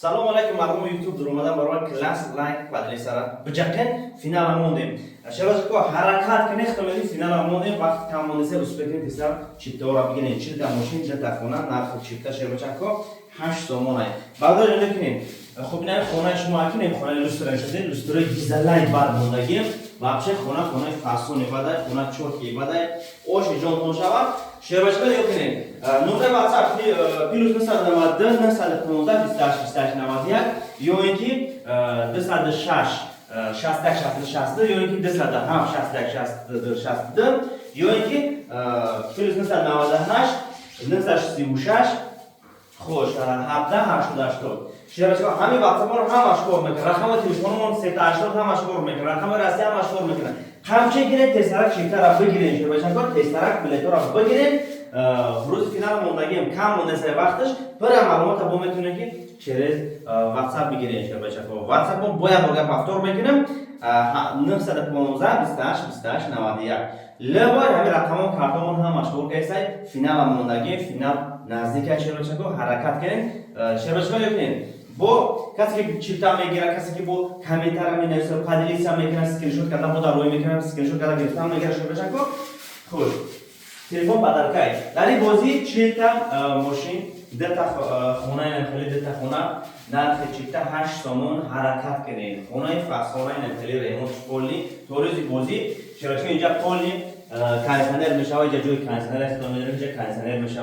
سلام علیکم مردم یوتیوب در اومدم برای کلاس لایک بدلی سر بجکن فینال موندیم شباش کو حرکت کنی اختلالی فینال موندیم وقت تمام نشه بس بکنید تسر چیپتا را بگیرین چیل تا ماشین چیل تا خونه نرخ چیپتا شباش کو 8 سومون ای بعد از نکنین خوب نه خونه شما کنین خونه لوستر شده لوستر گیزلای بعد موندگی واقعا خونه فاسون بعد خونه چوکی بعد اوش جون اون شوا شباش کو یکنین نوتای واتساپ پیلوس نسال نماد نسال 15 28 91 یا اینکه 206 60 یا اینکه 207 60 یا اینکه پیلوس نسال 98 936 خوش 17 88 شباش کو همین واتساپ رو هم اشکار میکنه رقم تلفنمون 380 هم اشکار میکنه رقم رسمی هم اشکار میکنه همچنین گیرید تسترک چیکار را بگیرید شباش کو تسترک بلیط را بگیرید روز فینال موندگیم کم مونده سر وقتش برای معلومات با میتونه که через واتساپ بگیرید شباش کو واتساپ رو باید بگم پفتور میکنم 915 28 28 91 لبای همین رقم کارتمون هم اشکار کیسای فینال موندگی فینال نزدیک شباش کو حرکت کنید شباش کو کنید با کسی که چیپتا میگیره کسی که با کامنتار مینویسه پادلیس هم میکنه اسکرین شات کردن با روی میکنه اسکرین شات کردن گرفتن میگیره شباش کو خوش تلفن بدرکای داری بازی چیپتا ماشین دتا خونه نخلی دتا خونه نرخ چیپتا 8 سومون حرکت کنید خونه فاسونه نخلی ریموت کلی توریزی بازی شباش کو اینجا کلی کانسنر میشه اینجا جوی کانسنر استفاده میشه اینجا کانسنر میشه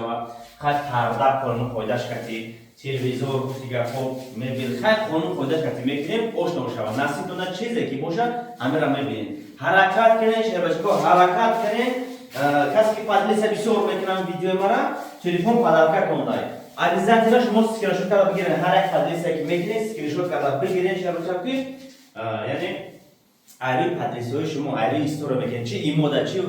خاص پرده کنون خودش کتی تلویزیون دیگه خب میبینید خیلی خانم خودش کتی میکنیم آشنا میشه نصیبتون چیزی که باشه همه میبینید حرکت کنید شباش کو حرکت کنید کسی که پادلیس بسیار میکنم ویدیو مرا تلفن پدرکا کندای عزیزان شما اسکرین شات کرده بگیرید هر یک پادلیس که میکنید اسکرین شات کرده بگیرید شباش کو یعنی اری پادلیس‌های شما اری استوری میکنید چه ایمو دا چه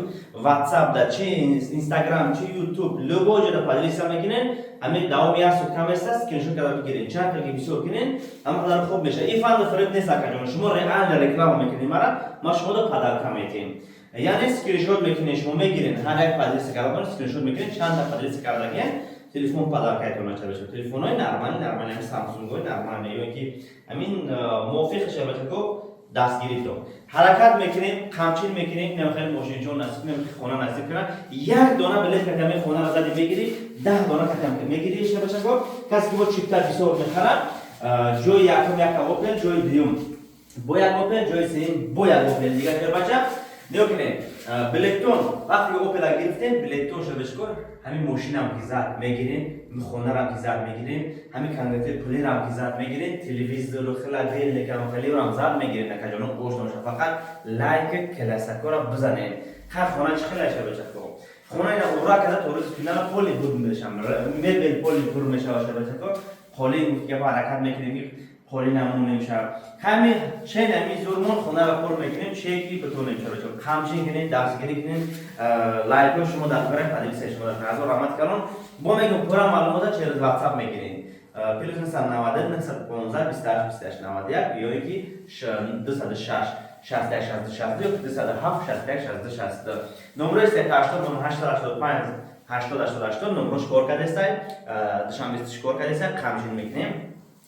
واتساپ دا چه اینستاگرام چه یوتیوب لوگو جدا پادلیس میکنید همین داومی است کم است اسکرین شات کرده بگیرید چند تا که بسیار کنید اما خدا خوب میشه این فاند فرید نیست که شما ریال رکلام میکنید ما شما دو پدرکا میتیم یعنی اسکرین شات میکنید شما میگیرید هر یک پادلیس کرده اسکرین شات میکنید چند تا پادلیس کرده که تلفن پدرکایتون میشه تلفن‌های نرمال همین سامسونگ‌های نرمال یا که همین موافق شبکه کو دستگیری تو حرکت میکنیم همچین میکنیم نمیخوایم ماشین جون نصیب نمیخوایم خونه نصیب کنن یک دانه بلیط کمی خونه را زدی میگیری 10 دانه کمی میگیری شباش کو کسی که با چیپتا بسیار میخرن جای یک اوپن جای دیوم با یک اوپن جای سیم با یک اوپن دیگه بچا نکنه بلیتون وقتی اوپن گرفتین بلیتون شباش کو همین ماشین هم که زد میگیرین خونه را که زد میگیرین همین کنگرت پلی را که زد میگیرین تلویزیون رو خیلی دل نکنم خیلی رو هم زد میگیرین نکه جانو گوش نمیشه فقط لایک کلاسیکو را بزنین هر خونه چه خیلی شباش کو خونه اینا اورا که تو روز فینال پلی دور میشم میبل پلی دور میشه شباش کو پلی که با حرکت میکنیم پلی نمون نمیشه همین چه نمی زورمون خونه را پر میکنیم چکی بتونه نمیشه چون همچین کنین دستگیری کنین لایک شما در کار پادلیس شما در نظر آمد کردن با میگم پورا معلومات چه واتساپ میگیرین پیلوس نسال 90 915 28 28 91 یا اینکه 206 60 یا 207 61 60 نمره 380 885 80 نمرش کار کرده است دشان 20 کار کرده است همچین میکنیم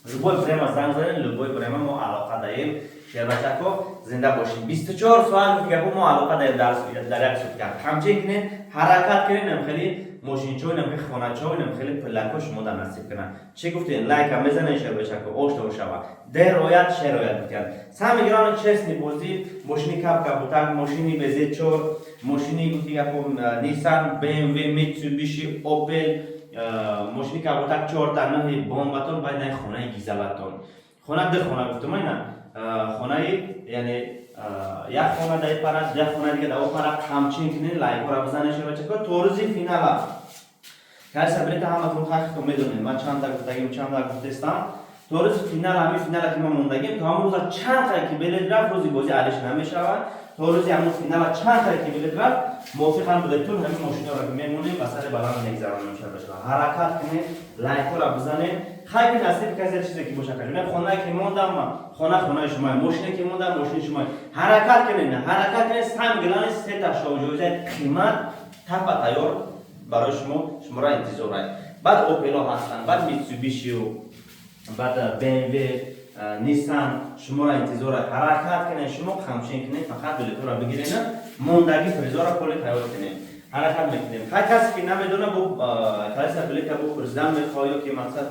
لبوی برای زنگ زدن لبوی برای ما علاقه داریم شبکه کو زنده باشیم 24 سوال میگه ما علاقه داریم در یک سوت کرد همچنین کنین حرکت کنین نمیخواد ماشین چوی نمیخواد خانه چوی نمیخواد پلاکو شما در نصیب کنن چی گفتین لایک هم بزنین شبکه کو آشنا شوا در رویت شرایط میکرد سامی گران چسنی بوزی ماشینی کاپ کاپوتان ماشینی بزید چور ماشینی گفتی که نیسان BMW میتسوبیشی اوپل ماشینی که بودن 4 تا نه بمباتون باید نه خونه گیزلاتون خونه در خونه گفتم اینا خونه یعنی یک خونه دای پارا یک خونه دیگه داو پارا همچین کنین لایک را بزنید شبکه کو توریزی فینال کار سبریت همتون خاطر میدونید من چند تا چند تا گفتم توریز فینال همین فینال که ما موندگیم تا همون روز چند تا که بلیط رفت روزی بازی علیش نمیشه توریزی همون فینال چند تا که بلیط رفت موافقم بودتون همین ماشین را میمونیم وسط بالا نگذارم نمیشه باشه حرکت کنید لایک را بزنید خیلی نصیب کسی چیزی که باشه کنید خونه که موندم خونه شما ماشین که موندم ماشین شما حرکت کنید سهم گلان سه تا شوجوزه قیمت تپا تیار برای شما را انتظار است بعد اوپل هستن بعد میتسوبیشی و بعد BMW نیسان شما را انتظار حرکت کنین شما خاموشین کنین فقط بلیط را بگیرین موندگی پریزا را کلی خیال کنین حرکت میکنیم هر کسی که نمیدونه بو کلاس بلیط بو پرزیدنت میخواد یا که مثلا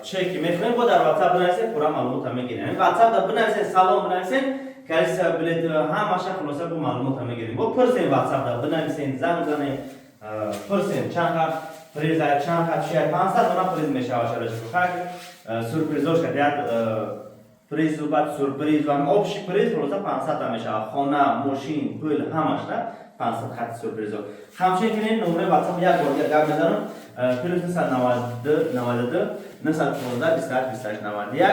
چه که میخواین با در واتساپ بنویسین پورا معلومات میگیرین یعنی واتساپ بنویسین سلام بنویسین کلاس بلیط همش خلاصه بو معلومات میگیرین بو پرسین واتساپ بنویسین زنگ بزنین پرسین چند خط پریز چند خط شیر 500 اونا پریز میشه واشرش بخیر سورپریزوش کرد پریز و بعد سورپریز و هم آبشی پریز خلاصه 500 میشه خانه ماشین پول همش نه 500 خط سورپریزو همچنین کنین نمره واتساپ یک بار گپ بزنم پلیس 992 915 28 28 91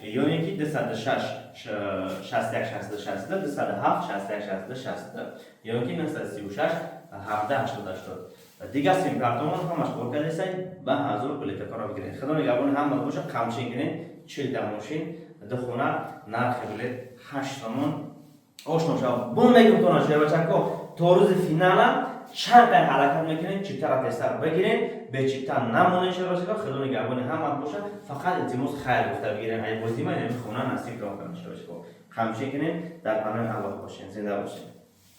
یا یکی 206 61 60 207 61 60 60 یا یکی 936 17 80 80 دیگه سیم کارتون همش پر کردید به حضور بلیط کارا بگیرید خدا نگهبان هم باشه خاموشین کنین 40 تا ماشین دو خونه نرخ بلیط 8 تومن آشنا شو بون میگم تو نشه بچه کو تو روز فینال چند تا حرکت میکنین چی طرف دستار بگیرین به چی تا نمونه شه باشه خدا نگهبان هم باشه فقط التماس خیر گفته بگیرین ای بودی من خونه نصیب را کنه شه باشه خاموشین کنین در پناه الله باشین زنده باشین